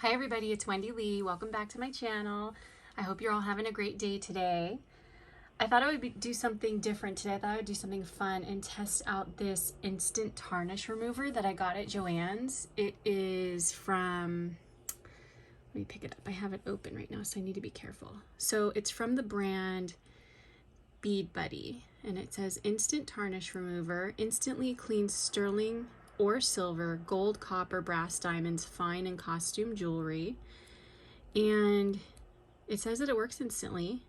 Hi everybody, it's Wendy Lee. Welcome back to my channel. I hope you're all having a great day today. I thought I would do something different today. I thought I would do something fun and test out this instant tarnish remover that I got at Joann's. It is from, let me pick it up. I have it open right now, so I need to be careful. So it's from the brand Bead, and it says instant tarnish remover, instantly cleans sterling or silver, gold, copper, brass, diamonds, fine and costume jewelry. And it says that it works instantly.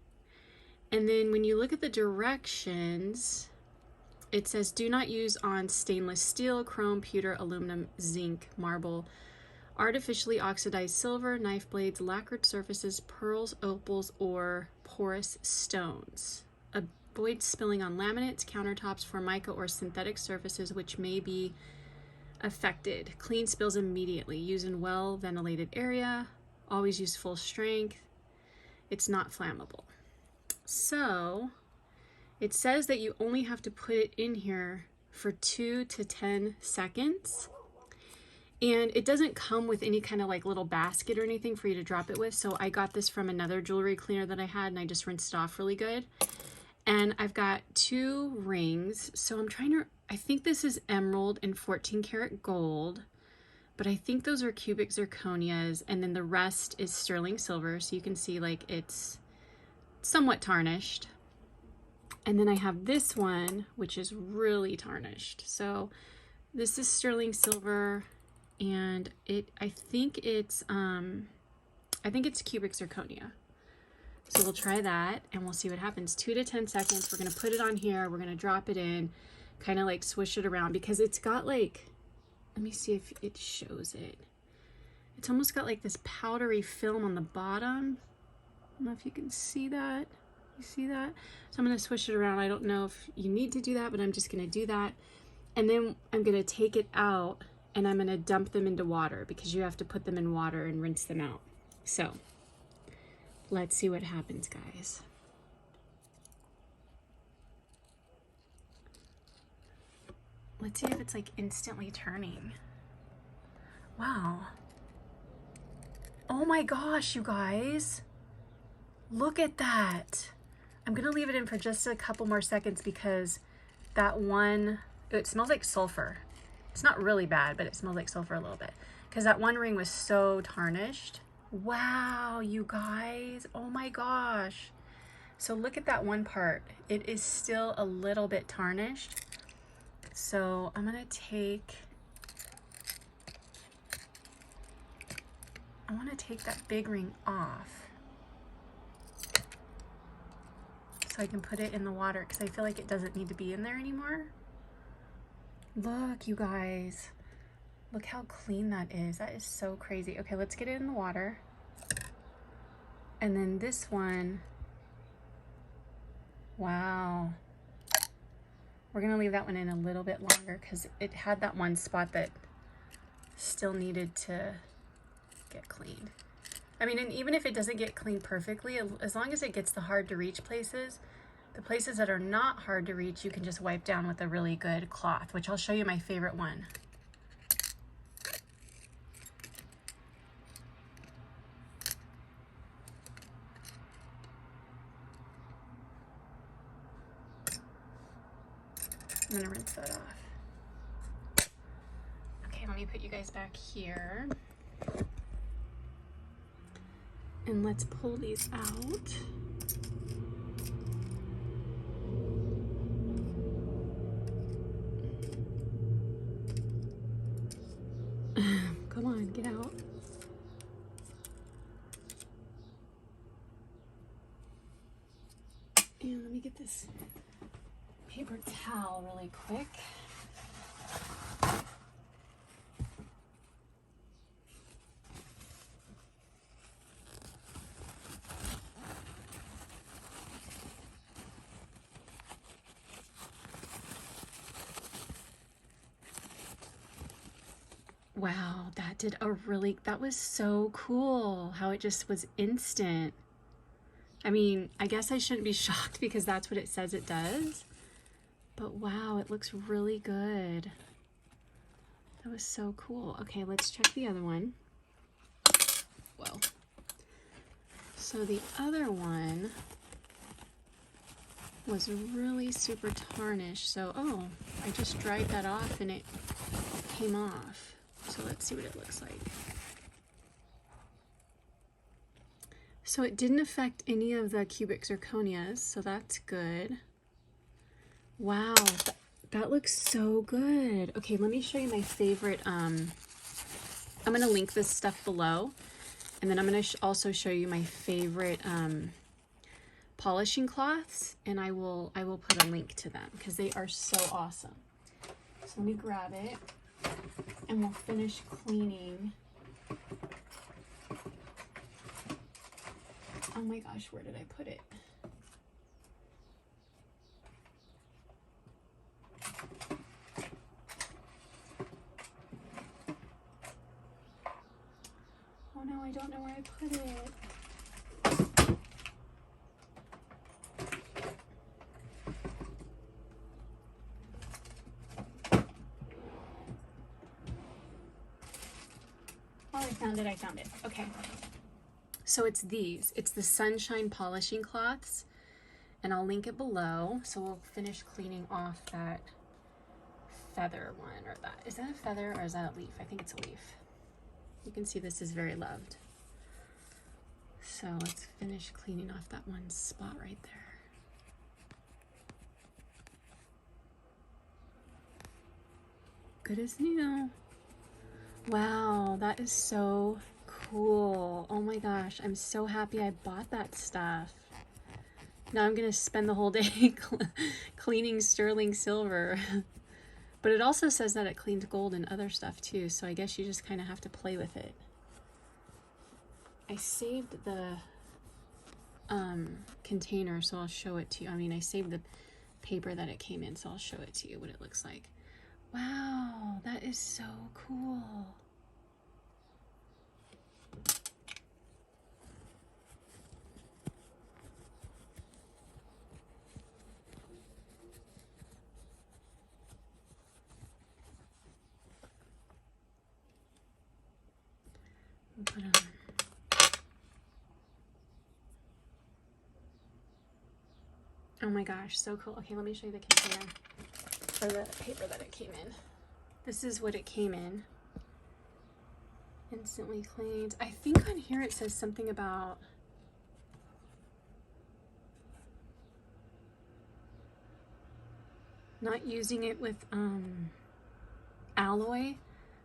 And then when you look at the directions, it says do not use on stainless steel, chrome, pewter, aluminum, zinc, marble, artificially oxidized silver, knife blades, lacquered surfaces, pearls, opals, or porous stones. Avoid spilling on laminates, countertops, formica, or synthetic surfaces which may be affected. Clean spills immediately. Use in well ventilated area. Always use full strength. It's not flammable. So it says that you only have to put it in here for 2 to 10 seconds. And it doesn't come with any kind of like little basket or anything for you to drop it with. So I got this from another jewelry cleaner that I had and I just rinsed it off really good. And I've got 2 rings. So I'm trying to, I think this is emerald and 14 karat gold, but I think those are cubic zirconias. And then the rest is sterling silver. So you can see like it's somewhat tarnished. And then I have this one, which is really tarnished. So this is sterling silver and I think it's cubic zirconia. So we'll try that and we'll see what happens. 2 to 10 seconds. We're going to put it on here. We're going to drop it in, kind of like swish it around because it's got like, let me see if it shows it. It's almost got like this powdery film on the bottom. I don't know if you can see that. You see that? So I'm going to swish it around. I don't know if you need to do that, but I'm just going to do that. And then I'm going to take it out and I'm going to dump them into water because you have to put them in water and rinse them out. So let's see what happens, guys. Let's see if it's like instantly turning. Wow. Oh my gosh, you guys. Look at that. I'm gonna leave it in for just a couple more seconds because that one, it smells like sulfur. It's not really bad, but it smells like sulfur a little bit because that one ring was so tarnished. Wow, you guys, oh my gosh. So look at that one part. It is still a little bit tarnished. So I'm gonna take, I wanna take that big ring off so I can put it in the water because I feel like it doesn't need to be in there anymore. Look, you guys. Look how clean that is. That is so crazy. Okay, let's get it in the water. And then this one, wow. We're gonna leave that one in a little bit longer because it had that one spot that still needed to get cleaned. I mean, and even if it doesn't get cleaned perfectly, as long as it gets the hard to reach places, the places that are not hard to reach, you can just wipe down with a really good cloth, which I'll show you my favorite one. I'm gonna rinse that off. Okay, let me put you guys back here. And let's pull these out. Come on, get out. And let me get this paper towel really quick. Wow, that was so cool how it just was instant. I mean, I guess I shouldn't be shocked because that's what it says it does. But wow, it looks really good. That was so cool. Okay, let's check the other one. well. So the other one was really super tarnished. So, oh, I just dried that off and it came off. So let's see what it looks like. So it didn't affect any of the cubic zirconias, so that's good. Wow, that looks so good. Okay, let me show you my favorite. I'm gonna link this stuff below, and then I'm gonna also show you my favorite polishing cloths, and I will put a link to them because they are so awesome. So let me grab it, and we'll finish cleaning. Oh my gosh, where did I put it? Oh no, I don't know where I put it. Oh, I found it. Okay. So it's these. It's the Sunshine Polishing Cloths, and I'll link it below. So we'll finish cleaning off that feather one, or that. Is that a feather or is that a leaf? I think it's a leaf. You can see this is very loved. So let's finish cleaning off that one spot right there. Good as new. Wow, that is so cool. Oh my gosh, I'm so happy I bought that stuff. Now I'm gonna spend the whole day cleaning sterling silver. But it also says that it cleans gold and other stuff too, so I guess you just kind of have to play with it. I saved the container, so I'll show it to you. I mean, I saved the paper that it came in, so I'll show it to you what it looks like. Wow, that is so cool. Oh my gosh, so cool. Okay, let me show you the container, or the paper that it came in. This is what it came in. Instantly cleaned. I think on here it says something about not using it with alloy,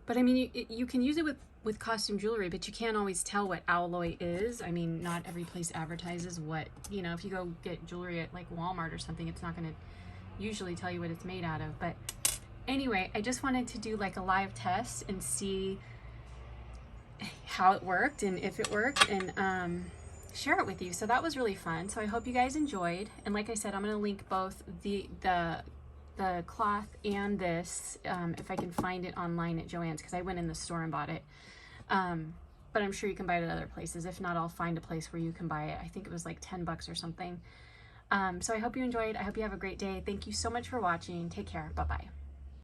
but I mean you can use it with costume jewelry, but you can't always tell what alloy is. I mean, not every place advertises what, you know, if you go get jewelry at like Walmart or something, it's not going to usually tell you what it's made out of. But anyway, I just wanted to do like a live test and see how it worked and if it worked, and share it with you. So that was really fun. So I hope you guys enjoyed. And like I said, I'm going to link both the cloth and this, if I can find it online at Joann's, because I went in the store and bought it. But I'm sure you can buy it at other places. If not, I'll find a place where you can buy it. I think it was like 10 bucks or something. So I hope you enjoyed. I hope you have a great day. Thank you so much for watching. Take care. Bye-bye.